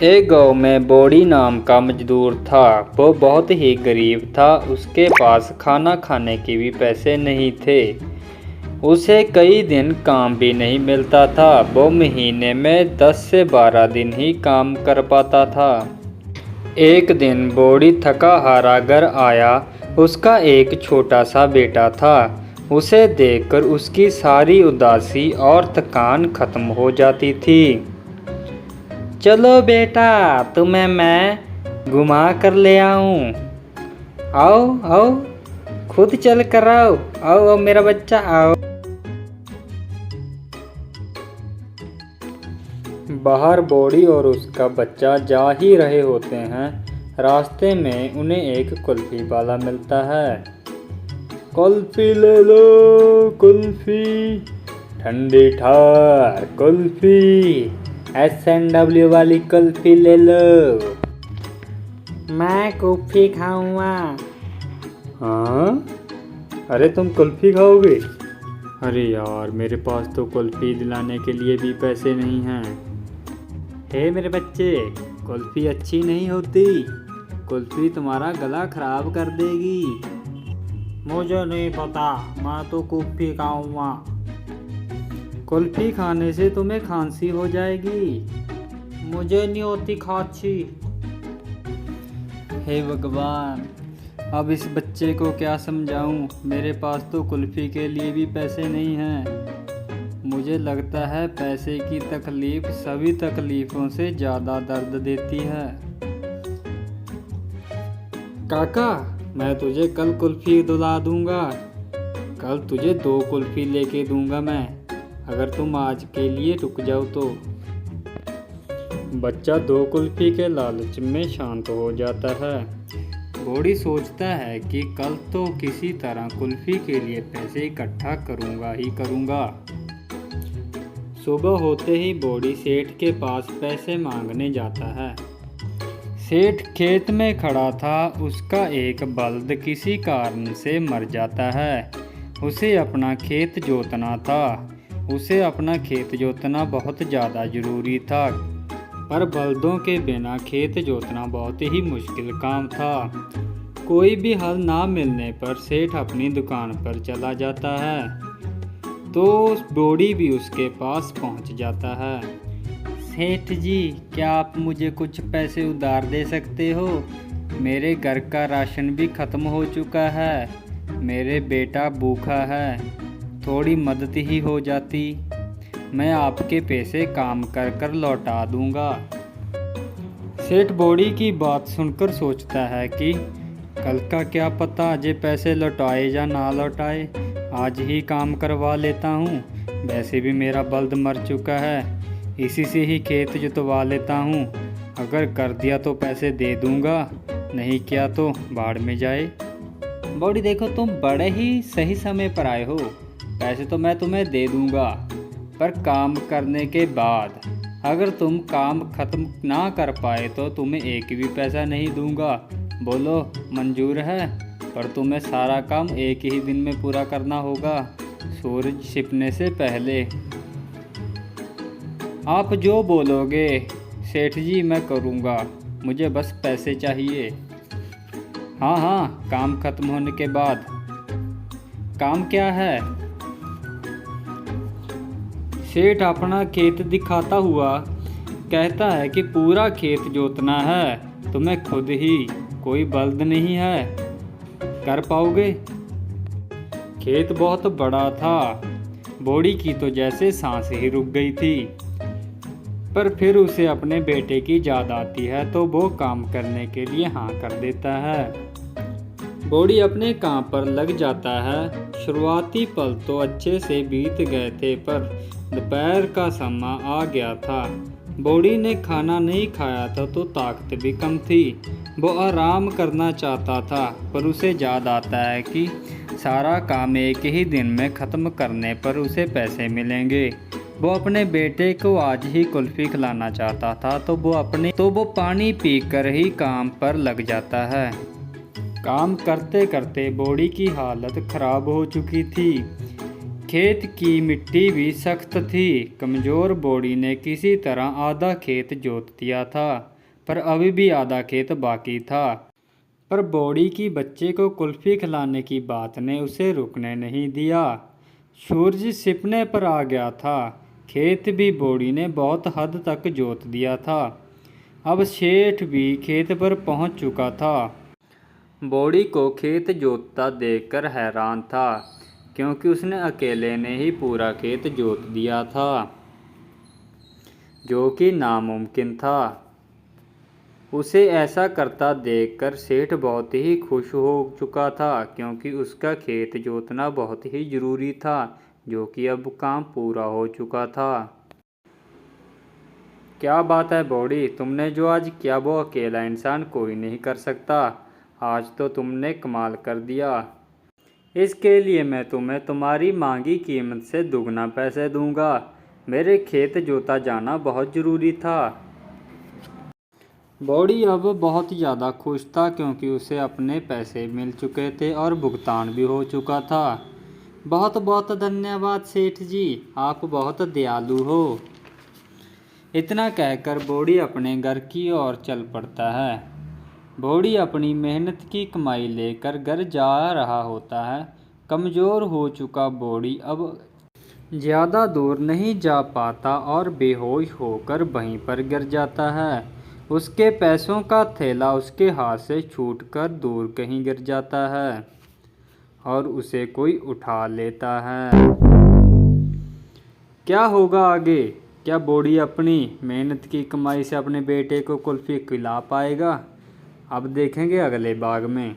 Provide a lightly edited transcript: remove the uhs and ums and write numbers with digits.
एक गांव में बॉडी नाम का मजदूर था। वो बहुत ही गरीब था। उसके पास खाना खाने के भी पैसे नहीं थे। उसे कई दिन काम भी नहीं मिलता था। वो महीने में 10 से 12 दिन ही काम कर पाता था। एक दिन बॉडी थका हारा घर आया। उसका एक छोटा सा बेटा था। उसे देखकर उसकी सारी उदासी और थकान खत्म हो जाती थी। चलो बेटा, तुम्हें मैं घुमा कर ले आऊं। आओ आओ, खुद चल कर आओ। आओ आओ मेरा बच्चा, आओ। बाहर बॉडी और उसका बच्चा जा ही रहे होते हैं। रास्ते में उन्हें एक कुल्फी वाला मिलता है। कुल्फी ले लो, कुल्फी, ठंडी ठार कुल्फी, S&W वाली कुल्फी ले लो। मैं कुल्फी खाऊंगा। हाँ, अरे तुम कुल्फी खाओगे? अरे यार, मेरे पास तो कुल्फी दिलाने के लिए भी पैसे नहीं हैं। हे मेरे बच्चे, कुल्फी अच्छी नहीं होती। कुल्फी तुम्हारा गला खराब कर देगी। मुझे नहीं पता, मैं तो कुल्फी खाऊंगा। कुल्फी खाने से तुम्हें खांसी हो जाएगी। मुझे नहीं होती खांसी। हे भगवान, अब इस बच्चे को क्या समझाऊं? मेरे पास तो कुल्फी के लिए भी पैसे नहीं हैं। मुझे लगता है पैसे की तकलीफ सभी तकलीफों से ज़्यादा दर्द देती है। काका, मैं तुझे कल कुल्फी दिला दूंगा। कल तुझे 2 कुल्फी लेके दूंगा मैं, अगर तुम आज के लिए रुक जाओ तो। बच्चा 2 कुल्फी के लालच में शांत हो जाता है। बॉडी सोचता है कि कल तो किसी तरह कुल्फी के लिए पैसे इकट्ठा करूंगा ही करूंगा। सुबह होते ही बॉडी सेठ के पास पैसे मांगने जाता है। सेठ खेत में खड़ा था। उसका एक बल्द किसी कारण से मर जाता है। उसे अपना खेत जोतना था। उसे अपना खेत जोतना बहुत ज़्यादा ज़रूरी था, पर बल्दों के बिना खेत जोतना बहुत ही मुश्किल काम था। कोई भी हल ना मिलने पर सेठ अपनी दुकान पर चला जाता है, तो बॉडी भी उसके पास पहुंच जाता है। सेठ जी, क्या आप मुझे कुछ पैसे उधार दे सकते हो? मेरे घर का राशन भी ख़त्म हो चुका है। मेरे बेटा भूखा है। थोड़ी मदद ही हो जाती। मैं आपके पैसे काम कर कर लौटा दूंगा। सेठ बॉडी की बात सुनकर सोचता है कि कल का क्या पता, जे पैसे लौटाए या ना लौटाए, आज ही काम करवा लेता हूँ। वैसे भी मेरा बल्द मर चुका है, इसी से ही खेत जुतवा लेता हूँ। अगर कर दिया तो पैसे दे दूंगा, नहीं किया तो बाढ़ में जाए। बॉडी, देखो तुम बड़े ही सही समय पर आए हो। पैसे तो मैं तुम्हें दे दूंगा, पर काम करने के बाद अगर तुम काम ख़त्म ना कर पाए तो तुम्हें एक भी पैसा नहीं दूंगा। बोलो, मंजूर है? पर तुम्हें सारा काम एक ही दिन में पूरा करना होगा, सूरज छिपने से पहले। आप जो बोलोगे सेठ जी, मैं करूंगा। मुझे बस पैसे चाहिए। हाँ हाँ, काम ख़त्म होने के बाद। काम क्या है? सेठ अपना खेत दिखाता हुआ कहता है कि पूरा खेत जोतना है। तुम्हें खुद ही कोई बल्द नहीं है, कर पाओगे? खेत बहुत बड़ा था। बॉडी की तो जैसे सांस ही रुक गई थी। पर फिर उसे अपने बेटे की याद आती है, तो वो काम करने के लिए हाँ कर देता है। बॉडी अपने काम पर लग जाता है। शुरुआती पल तो अच्छे से बीत गए थे, पर दोपहर का समय आ गया था। बॉडी ने खाना नहीं खाया था, तो ताकत भी कम थी। वो आराम करना चाहता था, पर उसे याद आता है कि सारा काम एक ही दिन में ख़त्म करने पर उसे पैसे मिलेंगे। वो अपने बेटे को आज ही कुल्फ़ी खिलाना चाहता था, तो वो पानी पीकर ही काम पर लग जाता है। काम करते करते बॉडी की हालत ख़राब हो चुकी थी। खेत की मिट्टी भी सख्त थी। कमज़ोर बॉडी ने किसी तरह आधा खेत जोत दिया था, पर अभी भी आधा खेत बाकी था। पर बॉडी की बच्चे को कुल्फ़ी खिलाने की बात ने उसे रुकने नहीं दिया। सूरज छिपने पर आ गया था। खेत भी बॉडी ने बहुत हद तक जोत दिया था। अब सेठ भी खेत पर पहुंच चुका था। बॉडी को खेत जोतता देखकर हैरान था, क्योंकि उसने अकेले ने ही पूरा खेत जोत दिया था, जो कि नामुमकिन था। उसे ऐसा करता देखकर सेठ बहुत ही खुश हो चुका था, क्योंकि उसका खेत जोतना बहुत ही ज़रूरी था, जो कि अब काम पूरा हो चुका था। क्या बात है बॉडी, तुमने जो आज किया वो अकेला इंसान कोई नहीं कर सकता। आज तो तुमने कमाल कर दिया। इसके लिए मैं तुम्हें तुम्हारी मांगी कीमत से दुगना पैसे दूंगा। मेरे खेत जोता जाना बहुत ज़रूरी था। बॉडी अब बहुत ज़्यादा खुश था, क्योंकि उसे अपने पैसे मिल चुके थे और भुगतान भी हो चुका था। बहुत बहुत धन्यवाद सेठ जी, आप बहुत दयालु हो। इतना कहकर बॉडी अपने घर की ओर चल पड़ता है। बॉडी अपनी मेहनत की कमाई लेकर घर जा रहा होता है। कमज़ोर हो चुका बॉडी अब ज़्यादा दूर नहीं जा पाता और बेहोश होकर वहीं पर गिर जाता है। उसके पैसों का थैला उसके हाथ से छूटकर दूर कहीं गिर जाता है और उसे कोई उठा लेता है। क्या होगा आगे? क्या बॉडी अपनी मेहनत की कमाई से अपने बेटे को कुल्फ़ी खिला पाएगा? अब देखेंगे अगले भाग में।